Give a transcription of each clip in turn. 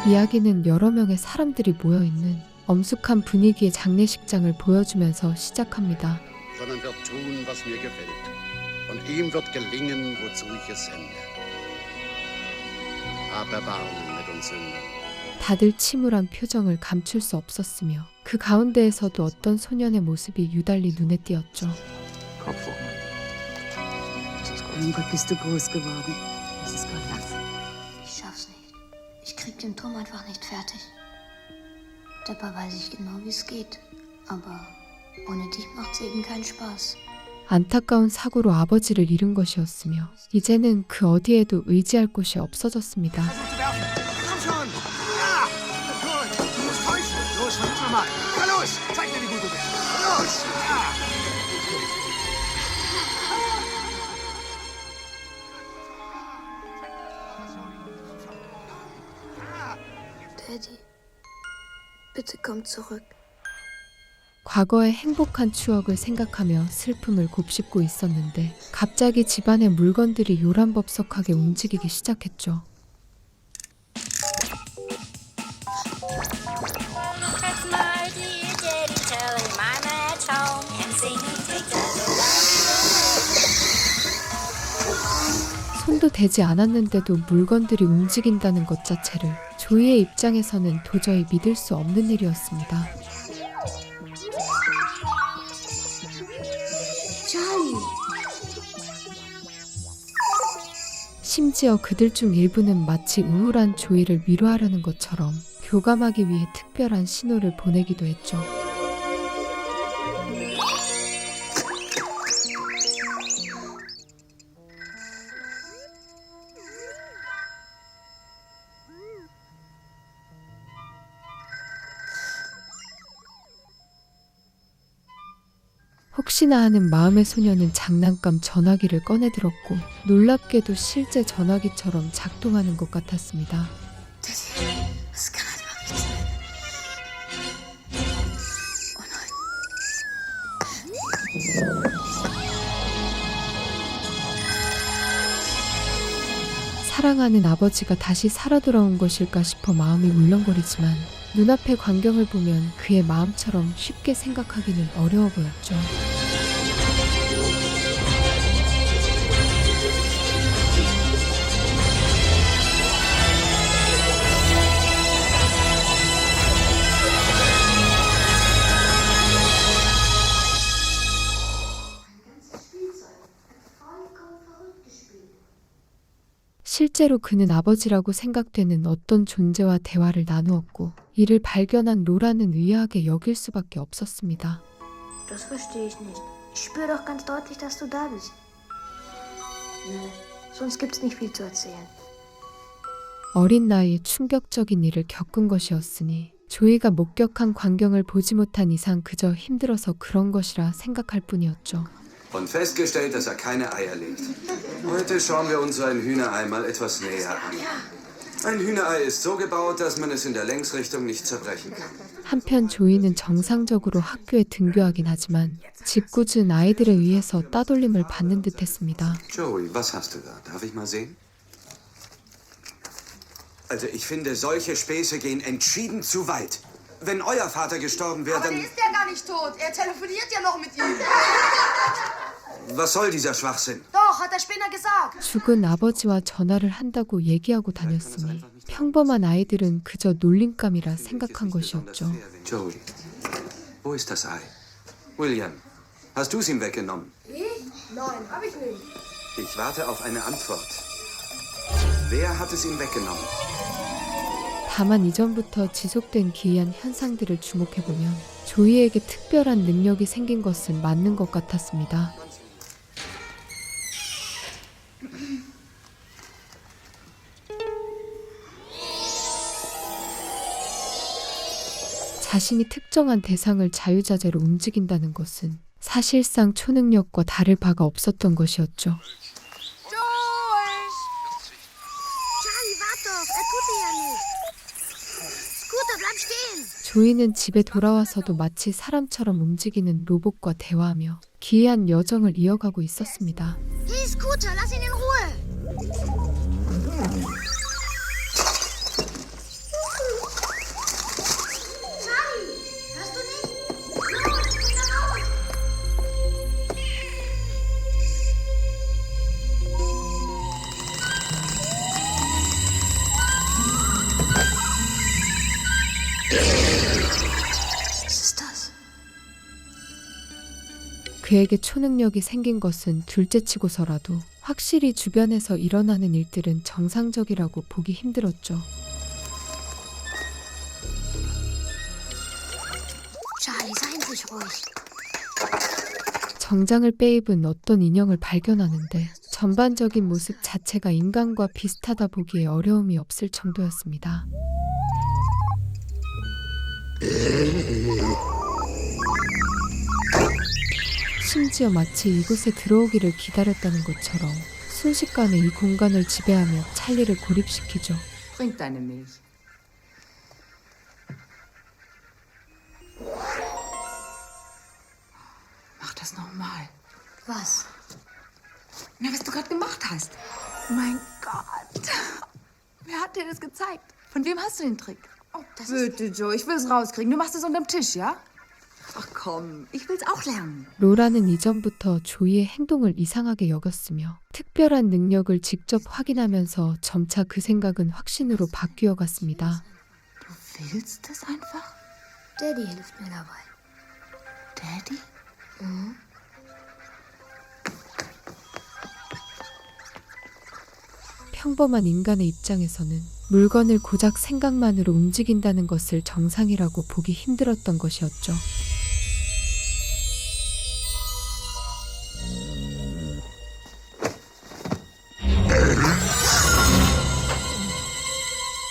이야기는 여러 명의 사람들이 모여있는 엄숙한 분위기의 장례식장을 보여주면서 시작합니다. sondern wird tun, was mir gefällt. Und ihm wird gelingen, wozu ich es sende. Hab Erbarmen mit uns Sündern. 다들 침울한 표정을 감출 수 없었으며 그 가운데에서도 어떤 소년의 모습이 유달리 눈에 띄었죠. Kopf hoch, Mann. Das ist gut. Mein Gott, bist du groß geworden. Das ist Gott Dank. Ich schaff's nicht. Ich krieg den Turm einfach nicht fertig. Dabei weiß ich genau, wie es geht. Aber ohne dich macht's eben keinen Spaß. 안타까운 사고로 아버지를 잃은 것이었으며 이제는 그 어디에도 의지할 곳이 없어졌습니다. Komm schon! Ja! Gut! Du musst täuschen! Los, versuch mal! Na los! Zeig mir, wie gut du bist! Los! Ja! Daddy, bitte komm zurück. 과거의 행복한 추억을 생각하며 슬픔을 곱씹고 있었는데 갑자기 집안의 물건들이 요란법석하게 움직이기 시작했죠. 손도 대지 않았는데도 물건들이 움직인다는 것 자체를 조이의 입장에서는 도저히 믿을 수 없는 일이었습니다. 심지어 그들 중 일부는 마치 우울한 조이를 위로하려는 것처럼 교감하기 위해 특별한 신호를 보내기도 했죠. 혹시나 하는 마음의 소녀는 장난감 전화기를 꺼내들었고 놀랍게도 실제 전화기처럼 작동하는 것 같았습니다. Das kann einfach nicht sein. Oh nein. 사랑하는 아버지가 다시 살아 돌아온 것일까 싶어 마음이 울렁거리지만 눈앞의 광경을 보면 그의 마음처럼 쉽게 생각하기는 어려워 보였죠. 실제로 그는 아버지라고 생각되는 어떤 존재와 대화를 나누었고 이를 발견한 로라는 의아하게 여길 수밖에 없었습니다. Das verstehe ich nicht. Ich spüre doch ganz deutlich, dass du da bist. Nee, sonst gibt's nicht viel zu erzählen. 어린 나이에 충격적인 일을 겪은 것이었으니 조이가 목격한 광경을 보지 못한 이상 그저 힘들어서 그런 것이라 생각할 뿐이었죠. Und festgestellt, dass keine Eier legt. Heute schauen wir uns ein Hühnerei mal etwas näher an. Ein Hühnerei ist so gebaut, dass man es in der Längsrichtung nicht zerbrechen kann. 한편 조이는 정상적으로 학교에 등교하긴 하지만 짓궂은 아이들에 의해서 따돌림을 받는 듯했습니다. Joey, was hast du da? Darf ich mal sehen? Also ich finde, solche Späße gehen entschieden zu weit. Wenn euer Vater gestorben wäre, Aber dann... der ist ja gar nicht tot. Er telefoniert ja noch mit ihm. Was soll dieser Schwachsinn? Doch, hat der Spinner gesagt. 죽은 아버지와 전화를 한다고 얘기하고 다녔으니 평범한 아이들은 그저 놀림감이라 생각한 것이었죠. Joey, wo ist das Ei? William, hast du es ihm weggenommen? Ich? Nein, hab ich nicht. Ich warte auf eine Antwort. Wer hat es ihm weggenommen? 다만 이전부터 지속된 기이한 현상들을 주목해보면 조이에게 특별한 능력이 생긴 것은 맞는 것 같았습니다. 자신이 특정한 대상을 자유자재로 움직인다는 것은 사실상 초능력과 다를 바가 없었던 것이었죠. Charlie, warte doch. Er tut dir ja nicht. Scooter, bleib stehen. 조이는 집에 돌아와서도 마치 사람처럼 움직이는 로봇과 대화하며 기이한 여정을 이어가고 있었습니다. Hey, Scooter, lass ihn in Ruhe. Was ist das? 그에게 초능력이 생긴 것은 둘째치고서라도 확실히 주변에서 일어나는 일들은 정상적이라고 보기 힘들었죠. Charlie, seien Sie ruhig. 정장을 빼입은 어떤 인형을 발견하는데 전반적인 모습 자체가 인간과 비슷하다 보기에 어려움이 없을 정도였습니다. 심지어 마치 이곳에 들어오기를 기다렸다는 것처럼 순식간에 이 공간을 지배하며 찰리를 고립시키죠. Trink deine Milch. Mach das nochmal. Was? Na, was du gerade gemacht hast. Mein Gott. Wer hat dir das gezeigt? Von wem hast du den Trick? Oh, das ist... Bitte, Joe, ich will es rauskriegen. Du machst es unterm Tisch, ja? Ach komm, ich will's auch lernen. 로라는 이전부터 조이의 행동을 이상하게 여겼으며 특별한 능력을 직접 확인하면서 점차 그 생각은 확신으로 바뀌어 갔습니다. Du willst es einfach? Daddy hilft mir dabei. Daddy? 평범한 인간의 입장에서는 물건을 고작 생각만으로 움직인다는 것을 정상이라고 보기 힘들었던 것이었죠.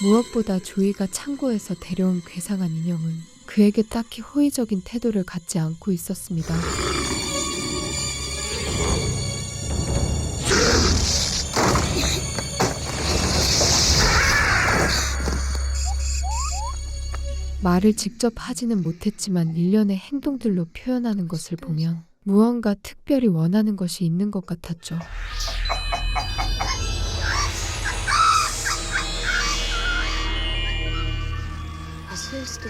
무엇보다 조이가 창고에서 데려온 괴상한 인형은 그에게 딱히 호의적인 태도를 갖지 않고 있었습니다. 말을 직접 하지는 못했지만 일련의 행동들로 표현하는 것을 보면 무언가 특별히 원하는 것이 있는 것 같았죠. Was willst du?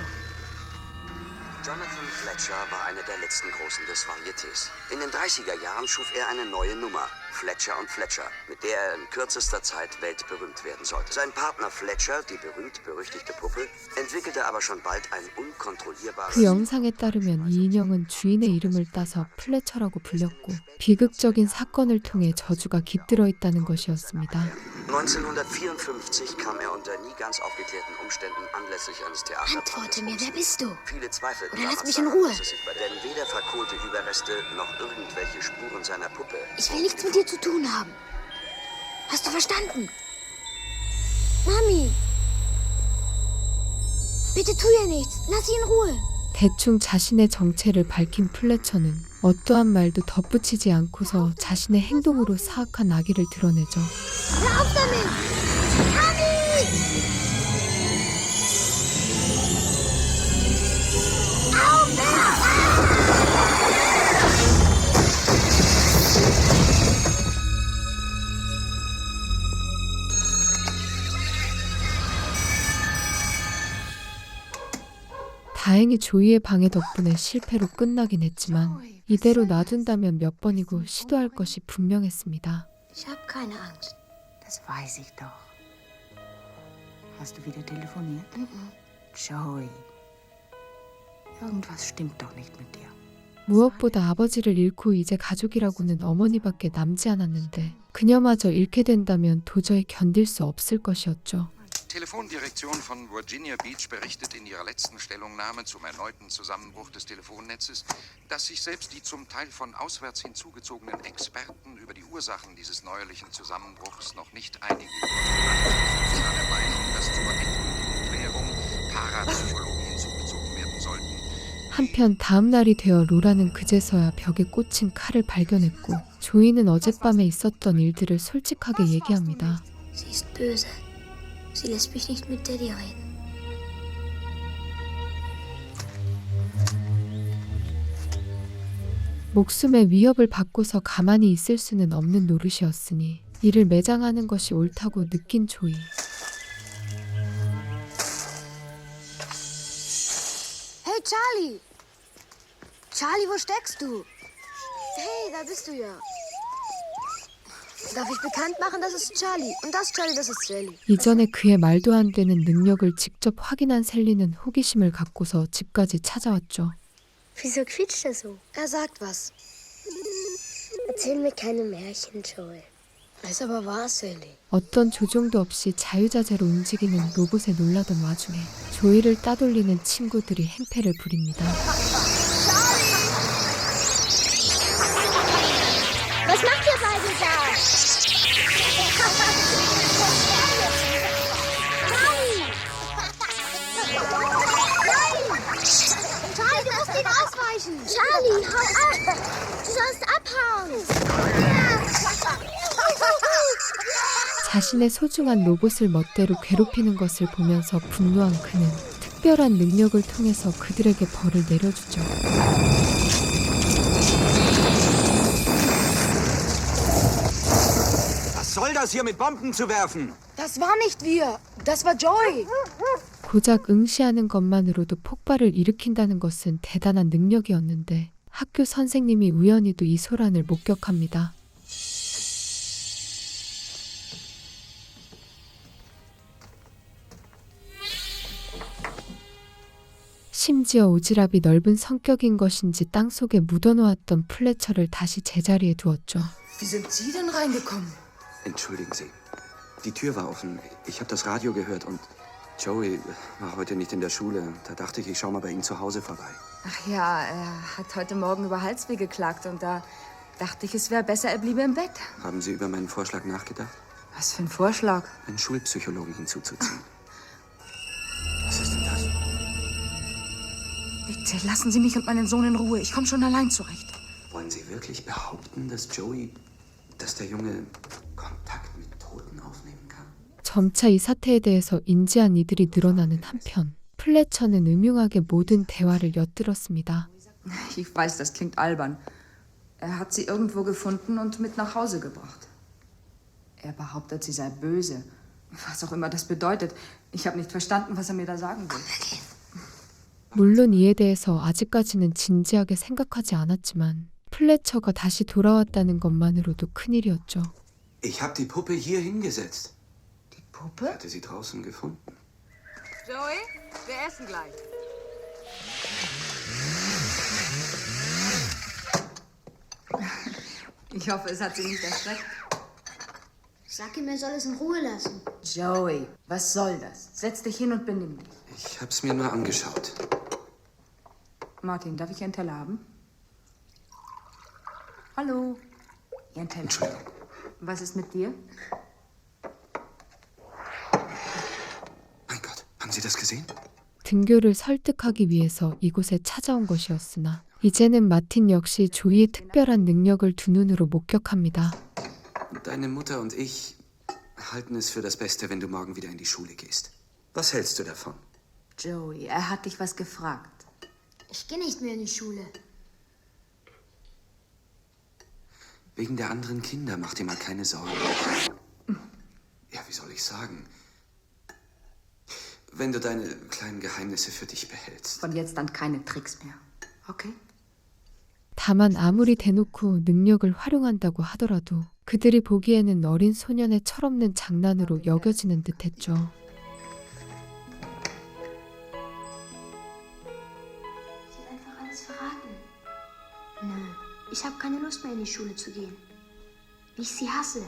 Jonathan Fletcher war einer der letzten Großen des Varietés. In den 30er Jahren schuf er eine neue Nummer, Fletcher & Fletcher, mit der er in kürzester Zeit weltberühmt werden sollte. Sein Partner Fletcher, die berühmt-berüchtigte Puppe, entwickelte aber schon bald ein unkontrollierbares... 그 영상에 따르면 이 인형은 주인의 이름을 따서 플래처라고 불렸고 비극적인 사건을 통해 저주가 깃들어 있다는 것이었습니다. 1954 kam er unter nie ganz aufgeklärten Umständen anlässlich eines Theaterbandes. Antworte mir, wer bist du? Viele zweifelten Oder lass damals mich in daran, Ruhe. dass es sich bei denn weder verkohlte Überreste noch irgendwelche Spuren seiner Puppe. Ich will nichts mit dir zu tun haben. Hast du verstanden? Mami! Bitte tu ihr nichts. Lass sie in Ruhe. 대충 자신의 정체를 밝힌 플래처는 어떠한 말도 덧붙이지 않고서 자신의 행동으로 사악한 악의를 드러내죠. Hör auf damit! Mami! 다행히 조이의 방해 덕분에 실패로 끝나긴 했지만 이대로 놔둔다면 몇 번이고 시도할 것이 분명했습니다. Ich hab keine Angst. Das weiß ich doch. Hast du wieder telefoniert? Joey. Irgendwas stimmt doch nicht mit dir. 무엇보다 아버지를 잃고 이제 가족이라고는 어머니밖에 남지 않았는데 그녀마저 잃게 된다면 도저히 견딜 수 없을 것이었죠. Telefondirektion von Virginia Beach berichtet in ihrer letzten Stellungnahme zum erneuten Zusammenbruch des Telefonnetzes, dass sich selbst die zum Teil von auswärts hinzugezogenen Experten über die Ursachen dieses neuerlichen Zusammenbruchs noch nicht einigen konnten. Sie sind der Meinung, dass zur endgültigen Klärung Parapsychologen hinzugezogen werden sollten. 한편 다음 날이 되어 로라는 그제서야 벽에 꽂힌 칼을 발견했고 조이는 어젯밤에 있었던 일들을 솔직하게 얘기합니다. Sie ist böse. Sie lässt mich nicht mit Daddy reden. 목숨의 위협을 받고서 가만히 있을 수는 없는 노릇이었으니 이를 매장하는 것이 옳다고 느낀 조이. Hey, Charlie! Charlie, wo steckst du? Hey, da bist du ja. Darf ich bekannt machen, das ist Charlie. Und das Charlie, das ist Jelly. 이전에 그의 말도 안 되는 능력을 직접 확인한 셀리는 호기심을 갖고서 집까지 찾아왔죠. Wieso quietscht er so? Er sagt was. Erzähl mir keine Märchen, Joel. Ist aber wahr, Sally. 어떤 조종도 없이 자유자재로 움직이는 로봇에 놀라던 와중에 조이를 따돌리는 친구들이 행패를 부립니다. Was macht ihr beide da? Nein! Nein! Charlie, du musst ihn ausweichen! Charlie, hau ab! Du sollst abhauen! 자신의 소중한 로봇을 멋대로 괴롭히는 것을 보면서 분노한 그는 특별한 능력을 통해서 그들에게 벌을 내려주죠. Was soll das hier mit Bomben zu werfen? Das war nicht wir. Das war Joey. 고작 응시하는 것만으로도 폭발을 일으킨다는 것은 대단한 능력이었는데 학교 선생님이 우연히도 이 소란을 목격합니다. 심지어 오지랖이 넓은 성격인 것인지 땅속에 묻어놓았던 플래처를 다시 제자리에 두었죠. Wie sind Sie denn reingekommen? Entschuldigen Sie. Die Tür war offen. Ich habe das Radio gehört und Joey war heute nicht in der Schule. Da dachte ich schau mal bei ihm zu Hause vorbei. Ach ja, er hat heute Morgen über Halsweh geklagt und da dachte ich, es wäre besser, er bliebe im Bett. Haben Sie über meinen Vorschlag nachgedacht? Was für ein Vorschlag? Einen Schulpsychologen hinzuzuziehen. Was ist denn das? Bitte, lassen Sie mich und meinen Sohn in Ruhe. Ich komme schon allein zurecht. Wollen Sie wirklich behaupten, dass der Junge Kontakt mit Toten aufnehmen kann? 점차 이 사태에 대해서 인지한 이들이 늘어나는 한편 플래처는 음흉하게 모든 대화를 엿들었습니다. Ich weiß, das klingt albern. Er hat sie irgendwo gefunden und mit nach Hause gebracht. Er behauptet, sie sei böse. Was auch immer das bedeutet. Ich habe nicht verstanden, was er mir da sagen will. 물론 이에 대해서 아직까지는 진지하게 생각하지 않았지만 플래처가 다시 돌아왔다는 것만으로도 큰일이었죠. Ich habe die Puppe hier hingesetzt. Die Puppe? Ich hatte sie draußen gefunden. Joey, wir essen gleich. Ich hoffe, es hat sie nicht erschreckt. Sag ihm, er soll es in Ruhe lassen. Joey, was soll das? Setz dich hin und benimm dich. Ich habe es mir nur angeschaut. Martin, darf ich einen Teller haben? Hallo. Ihren Teller. Entschuldigung. Was ist mit dir? Mein Gott, haben Sie das gesehen? 등교를 설득하기 위해서 이곳에 찾아온 것이었으나 이제는 마틴 역시 조이의 특별한 능력을 두 눈으로 목격합니다. Deine Mutter und ich halten es für das Beste, wenn du morgen wieder in die Schule gehst. Was hältst du davon? Joey, er hat dich was gefragt. Ich gehe nicht mehr in die Schule. Wegen der anderen Kinder, mach dir mal keine Sorgen. Ja, wie soll ich sagen? Wenn du deine kleinen Geheimnisse für dich behältst. Von jetzt an keine Tricks mehr. Okay? 다만 아무리 대놓고 능력을 활용한다고 하더라도 그들이 보기에는 어린 소년의 철없는 장난으로 여겨지는 듯했죠. Sie hat einfach alles verraten. Nö, ich habe keine Lust mehr in die Schule zu gehen. Wie ich sie hasse.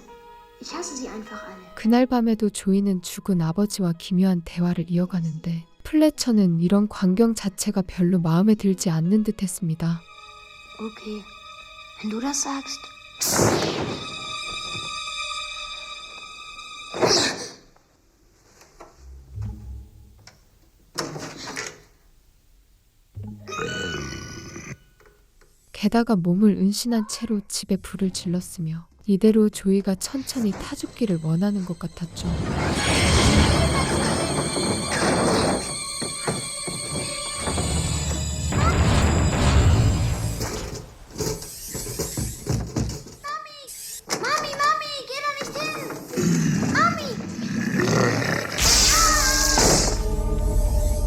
Ich hasse sie einfach alle. 그날 밤에도 조이는 죽은 아버지와 기묘한 대화를 이어가는데 플래처는 이런 광경 자체가 별로 마음에 들지 않는 듯했습니다. Okay, wenn du das sagst. 게다가 몸을 은신한 채로 집에 불을 질렀으며 이대로 조이가 천천히 타 죽기를 원하는 것 같았죠.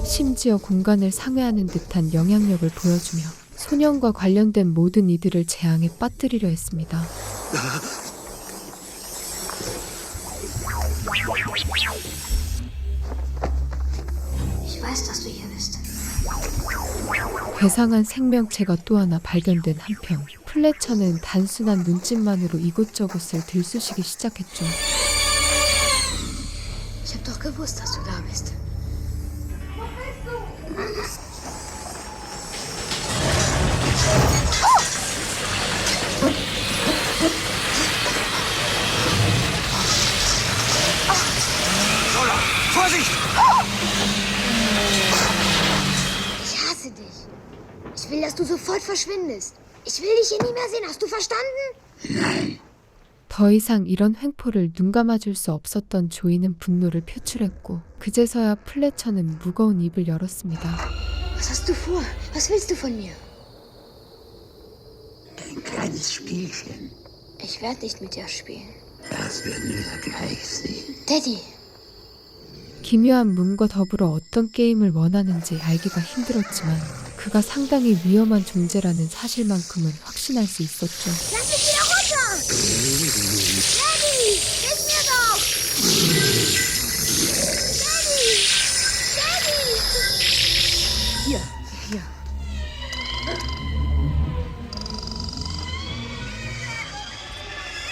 심지어 공간을 상회하는 듯한 영향력을 보여주며 소년과 관련된 모든 이들을 재앙에 빠뜨리려 했습니다. Ich weiß, dass du hier bist. 괴상한 생명체가 또 하나 발견된 한편 플래처는 단순한 눈짓만으로 이곳저곳을 들쑤시기 시작했죠. Ich hab doch gewusst, dass du da bist. Lola, Vorsicht! Ich hasse dich. Ich will, dass du sofort verschwindest. Ich will dich hier nie mehr sehen. Hast du verstanden? 더 이상 이런 횡포를 눈감아줄 수 없었던 조이는 분노를 표출했고 그제서야 플래처는 무거운 입을 열었습니다. Was hast du vor? Was willst du von mir? Ein kleines Spielchen. Ich werde nicht mit dir spielen. Das werden wir gleich sehen. Daddy. 기묘한 문과 더불어 어떤 게임을 원하는지 알기가 힘들었지만 그가 상당히 위험한 존재라는 사실만큼은 확신할 수 있었죠. Lass mich wieder runter! Daddy! Hilf mir doch! Daddy! Daddy! Hier, hier.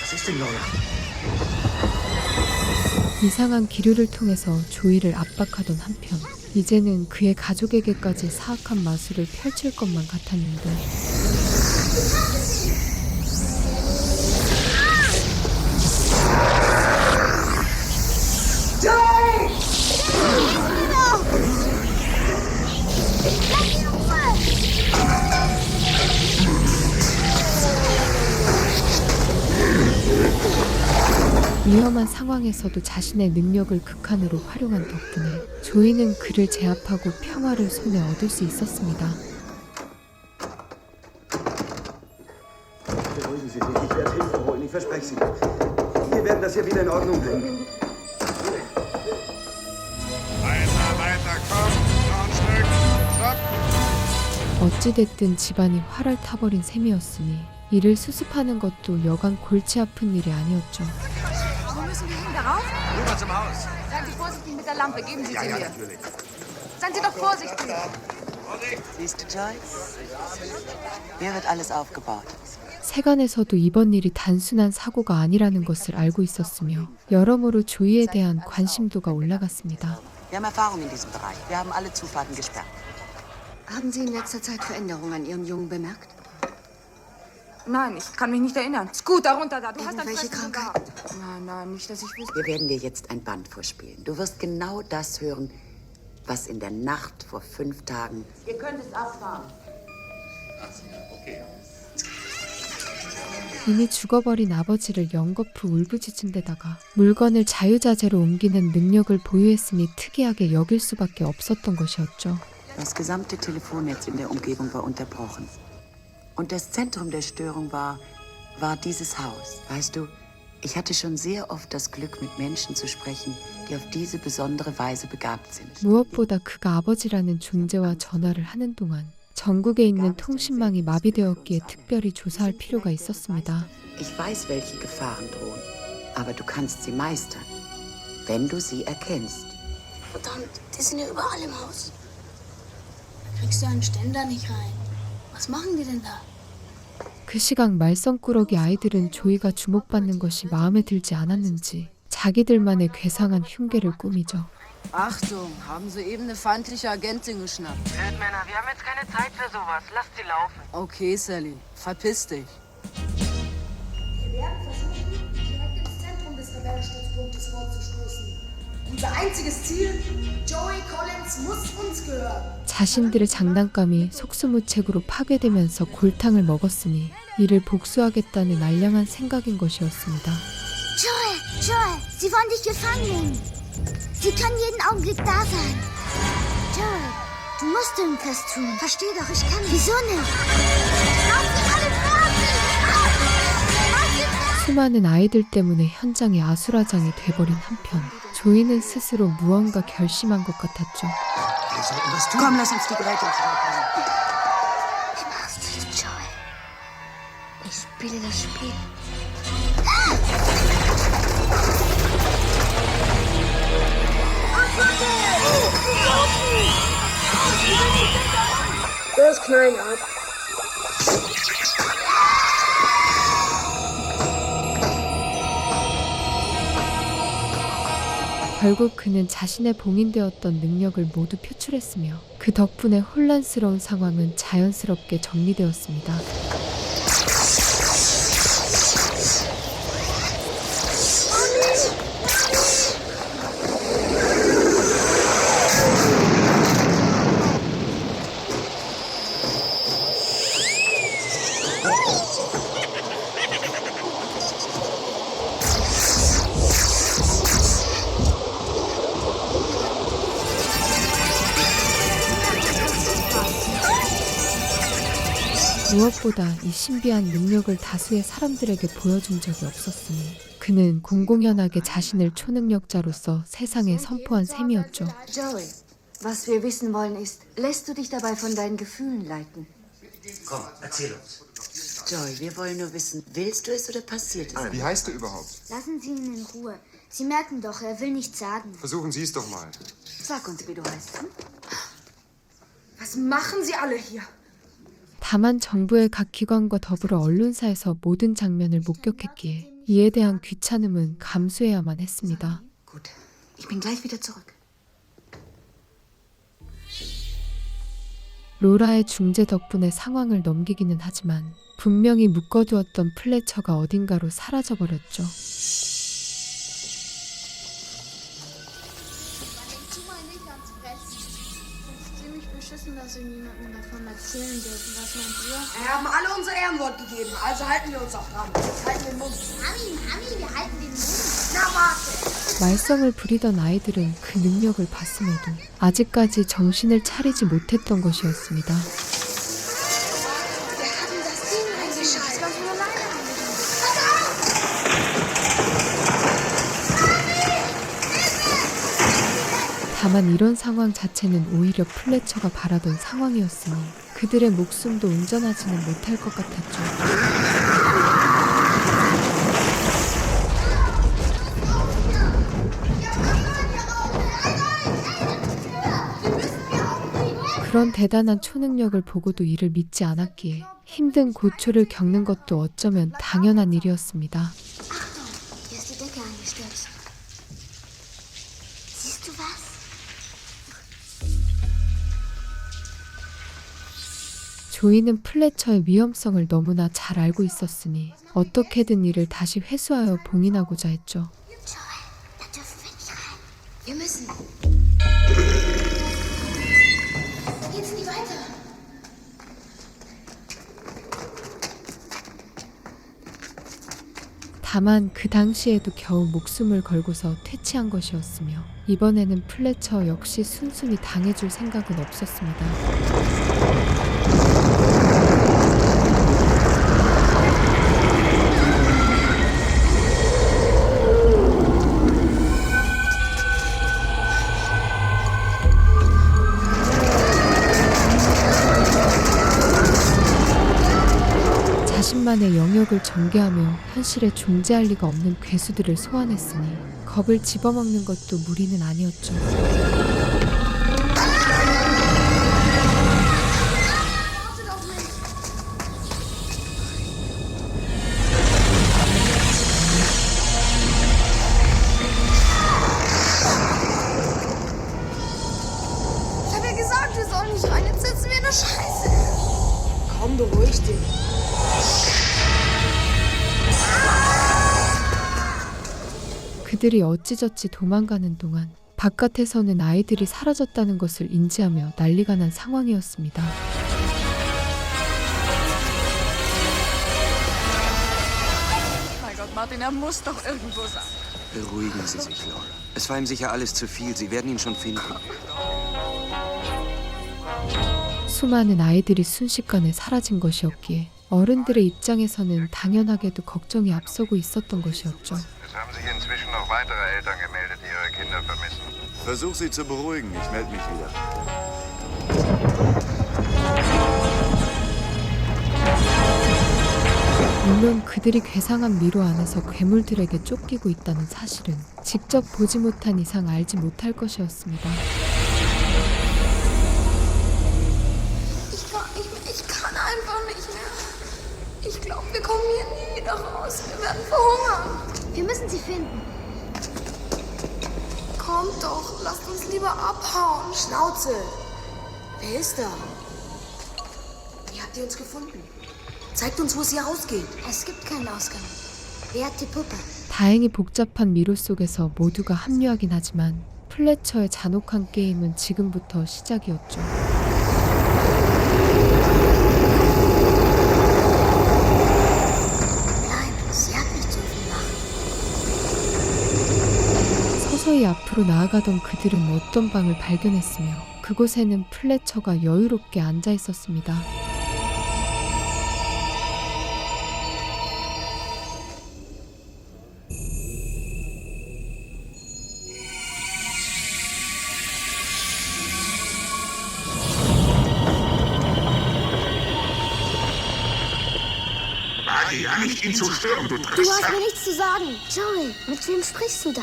Was ist denn, Lola? 이상한 기류를 통해서 조이를 압박하던 한편 이제는 그의 가족에게까지 사악한 마술을 펼칠 것만 같았는데 위험한 상황에서도 자신의 능력을 극한으로 활용한 덕분에 조이는 그를 제압하고 평화를 손에 얻을 수 있었습니다. Beruhigen Sie sich, ich werde Hilfe holen, ich verspreche Sie. Wir werden das hier wieder in Ordnung bringen. Weiter, komm, noch ein Stück. Stopp. 어찌됐든 집안이 활을 타버린 셈이었으니 이를 수습하는 것도 여간 골치 아픈 일이 아니었죠. Wo müssen wir hin? Darauf? Rüber zum Haus. Seien Sie vorsichtig mit der Lampe. Geben Sie Ja, sie ja, mir. natürlich. Seien Sie doch vorsichtig. Siehst du, Joy? Hier wird alles aufgebaut. 세간에서도 이번 일이 단순한 사고가 아니라는 것을 알고 있었으며 여러모로 조이에 대한 관심도가 올라갔습니다. Wir haben Erfahrung in diesem Bereich. Wir haben alle Zufahrten gesperrt. Haben Sie in letzter Zeit Veränderungen an Ihrem Jungen bemerkt? Nein, ich kann mich nicht erinnern. Scooter, runter da. Du hast ein Irgendwelche Fressen Krankheiten? gehabt. Nein, nicht, dass ich wüsste. Wir werden dir jetzt ein Band vorspielen. Du wirst genau das hören, was in der Nacht vor 5 Tagen... Ihr könnt es abfahren. 이미 죽어버린 아버지를 연거푸 울부짖은 데다가 물건을 자유자재로 옮기는 능력을 보유했으니 특이하게 여길 수밖에 없었던 것이었죠. Das gesamte Telefonnetz in der Umgebung war unterbrochen. Und das Zentrum der Störung war dieses Haus. Weißt du, ich hatte schon sehr oft das Glück, mit Menschen zu sprechen, die auf diese besondere Weise begabt sind. 무엇보다 그가 아버지라는 존재와 전화를 하는 동안 전국에 있는 통신망이 마비되었기에 특별히 조사할 필요가 있었습니다. Ich weiß, welche Gefahren drohen, aber du kannst sie meistern, wenn du sie erkennst. Verdammt, die sind ja überall im Haus. Kriegst du einen Ständer nicht rein? Was machen die denn da? 그 시각 말썽꾸러기 아이들은 조이가 주목받는 것이 마음에 들지 않았는지 자기들만의 괴상한 흉계를 꾸미죠. Achtung, haben soeben eine feindliche Agentin geschnappt. Männer, wir haben jetzt keine Zeit für sowas. Lasst sie laufen. Okay, Sally, verpiss dich. Wir werden versuchen, direkt ins Zentrum des Rebellenstützpunktes vorzustoßen. Unser einziges Ziel, Joey Collins muss uns gehören. 자신들의 장난감이 속수무책으로 파괴되면서 골탕을 먹었으니 이를 복수하겠다는 알량한 생각인 것이었습니다. Joel, sie wollen dich gefangen nehmen. Sie können jeden Augenblick da sein. Joel, du musst irgendwas tun. Versteh doch, ich kann. Wieso nicht? Lass sie alle fertig! 수많은 아이들 때문에 현장이 아수라장이 돼버린 한편 조이는 스스로 무언가 결심한 것 같았죠. Komm, lass uns die Geräte zurückbringen. Wie machst du das, Joel? Ich spiele das Spiel. Nein, Art. 결국 그는 자신의 봉인되었던 능력을 모두 표출했으며 그 덕분에 혼란스러운 상황은 자연스럽게 정리되었습니다. 무엇보다 이 신비한 능력을 다수의 사람들에게 보여준 적이 없었으니 그는 공공연하게 자신을 초능력자로서 세상에 선포한 셈이었죠. Joey, was wir wissen wollen ist, lässt du dich dabei von deinen Gefühlen leiten? Komm, erzähl uns. Joy, wir wollen nur wissen, willst du es oder passiert es? Wie heißt du überhaupt? Lassen Sie ihn in Ruhe. Sie merken doch, er will nichts sagen. Versuchen Sie es doch mal. Sag uns, wie du heißt. Was machen Sie alle hier? 다만 정부의 각 기관과 더불어 언론사에서 모든 장면을 목격했기에 이에 대한 귀찮음은 감수해야만 했습니다. Gut, ich bin gleich wieder zurück. 로라의 중재 덕분에 상황을 넘기기는 하지만 분명히 묶어두었던 플래처가 어딘가로 사라져버렸죠. Dass wir niemandem davon erzählen dürfen. Was meint ihr? Wir haben alle unser Ehrenwort gegeben, also halten wir uns auch dran. Halten den Mund. Mami, wir halten den Mund. Na, warte. 말썽을 부리던 아이들은 그 능력을 봤음에도 아직까지 정신을 차리지 못했던 것이었습니다. 다만 이런 상황 자체는 오히려 플래처가 바라던 상황이었으니 그들의 목숨도 운전하지는 못할 것 같았죠. 그런 대단한 초능력을 보고도 이를 믿지 않았기에 힘든 고초를 겪는 것도 어쩌면 당연한 일이었습니다. Hier ist die Decke angestürzt. Siehst du was? 조이는 플래처의 위험성을 너무나 잘 알고 있었으니 어떻게든 이를 다시 회수하여 봉인하고자 했죠. Wir müssen. Geht's nicht weiter? 다만 그 당시에도 겨우 목숨을 걸고서 퇴치한 것이었으며 이번에는 플래처 역시 순순히 당해줄 생각은 없었습니다. 자신만의 영역을 전개하며 현실에 존재할 리가 없는 괴수들을 소환했으니 겁을 집어먹는 것도 무리는 아니었죠. Ich hab ja gesagt, wir sollen nicht rein. Jetzt sitzen wir in der Scheiße. Komm, beruhig dich. 그들이 어찌저찌 도망가는 동안 바깥에서는 아이들이 사라졌다는 것을 인지하며 난리가 난 상황이었습니다. Mein Gott, Martin, er muss doch irgendwo sein. Beruhigen Sie sich, Laura. Es war ihm sicher alles zu viel. Sie werden ihn schon finden. 수많은 아이들이 순식간에 사라진 것이었기에 어른들의 입장에서는 당연하게도 걱정이 앞서고 있었던 것이었죠. Es haben sich inzwischen noch weitere Eltern gemeldet, die ihre Kinder vermissen. Versuch sie zu beruhigen. Ich melde mich wieder. 물론 그들이 괴상한 미로 안에서 괴물들에게 쫓기고 있다는 사실은 직접 보지 못한 이상 알지 못할 것이었습니다. Ich Ich glaube, wir kommen hier nie wieder raus. Wir werden verhungern. Wir müssen sie finden. Kommt doch, lasst uns lieber abhauen. Schnauze! Wer ist da? Wie habt ihr uns gefunden? Zeigt uns, wo es hier rausgeht. Es gibt keinen Ausgang. Wer hat die Puppe? 다행히 복잡한 미로 속에서 모두가 합류하긴 하지만 플래처의 잔혹한 게임은 지금부터 시작이었죠. Nein, sie hat nicht so viel Macht. 서서히 앞으로 나아가던 그들은 어떤 방을 발견했으며 그곳에는 플래처가 여유롭게 앉아 있었습니다. Wage ja nicht, ihn zu stören, du Du Drecksack. hast mir nichts zu sagen. Joel, mit wem sprichst du da?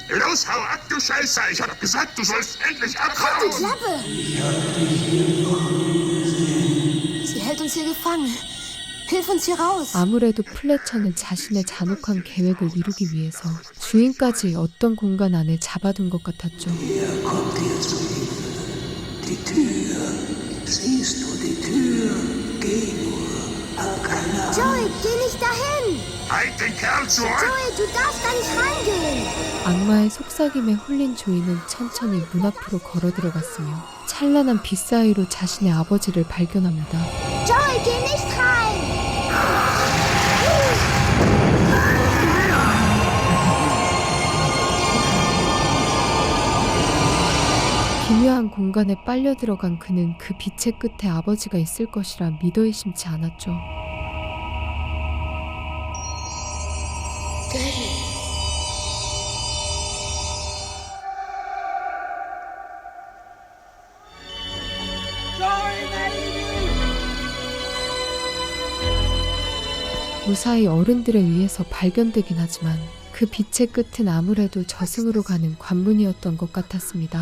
Los, hau ab, du Scheißer. Ich hab gesagt, du sollst endlich Halt die abhauen. Klappe! Sie hält uns hier gefangen. Hilf uns hier raus. 아무래도 플래처는 자신의 잔혹한 계획을 이루기 위해서 주인까지 어떤 공간 안에 잡아둔 것 같았죠. Die Tür. Siehst du die Tür? Geh nur. Hab keine Angst. Joel, geh nicht dahin! Halt den Kerl zurück. Joel, du darfst da nicht reingehen! 악마의 속삭임에 홀린 조이는 천천히 문 앞으로 걸어 들어갔으며 찬란한 빛 사이로 자신의 아버지를 발견합니다. Joel, geh nicht rein! 기묘한 공간에 빨려 들어간 그는 그 빛의 끝에 아버지가 있을 것이라 믿어 의심치 않았죠. 무사히 어른들에 의해서 발견되긴 하지만 그 빛의 끝은 아무래도 저승으로 가는 관문이었던 것 같았습니다.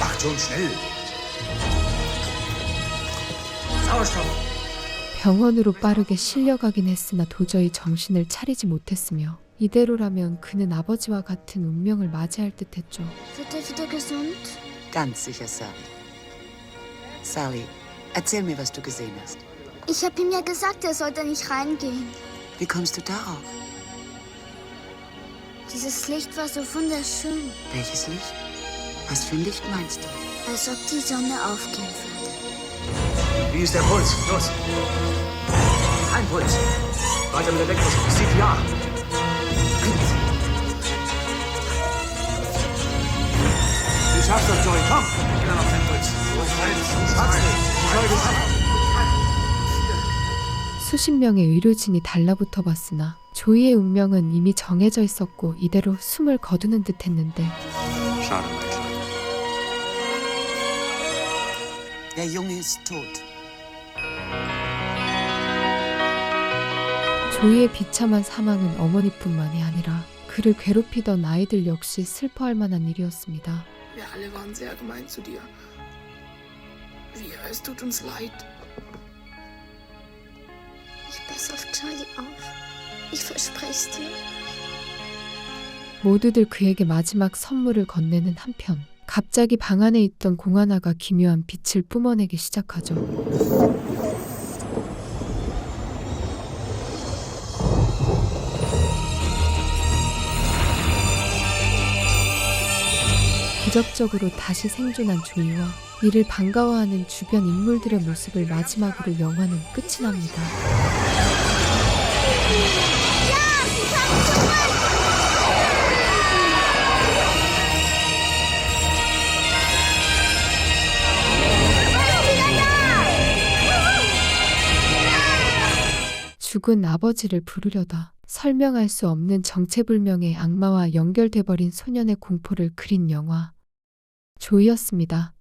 Macht schon schnell. 병원으로 빠르게 실려가긴 했으나 도저히 정신을 차리지 못했으며 이대로라면 그는 아버지와 같은 운명을 맞이할 듯했죠. Wird er wieder gesund? Ganz sicher, Sally. Sally, erzähl mir, was du gesehen hast. Ich habe ihm ja gesagt, er sollte nicht reingehen. Wie kommst du darauf? Dieses Licht war so wunderschön, Welches Licht? Was für ein Licht meinst du? als ob die Sonne aufgehen würde. Wie ist der Puls? Los. Kein Puls. Weiter mit Elektro. CPR. Du schaffst das, Joey. Komm. Wieder noch kein Puls. 수십 명의 의료진이 달라붙어 봤으나 조이의 운명은 이미 정해져 있었고 이대로 숨을 거두는 듯했는데 Schade, mein Kleiner. Der Junge ist tot. 조이의 비참한 사망은 어머니뿐만이 아니라 그를 괴롭히던 아이들 역시 슬퍼할 만한 일이었습니다. Wir alle waren sehr gemein zu dir. Es tut uns leid. Ich passe auf Charlie auf. Ich verspreche es dir. 모두들 그에게 마지막 선물을 건네는 한편 갑자기 방 안에 있던 공하나가 기묘한 빛을 뿜어내기 시작하죠. 기적적으로 다시 생존한 조이와 이를 반가워하는 주변 인물들의 모습을 마지막으로 영화는 끝이 납니다. 죽은 아버지를 부르려다 설명할 수 없는 정체불명의 악마와 연결돼버린 소년의 공포를 그린 영화 조이였습니다.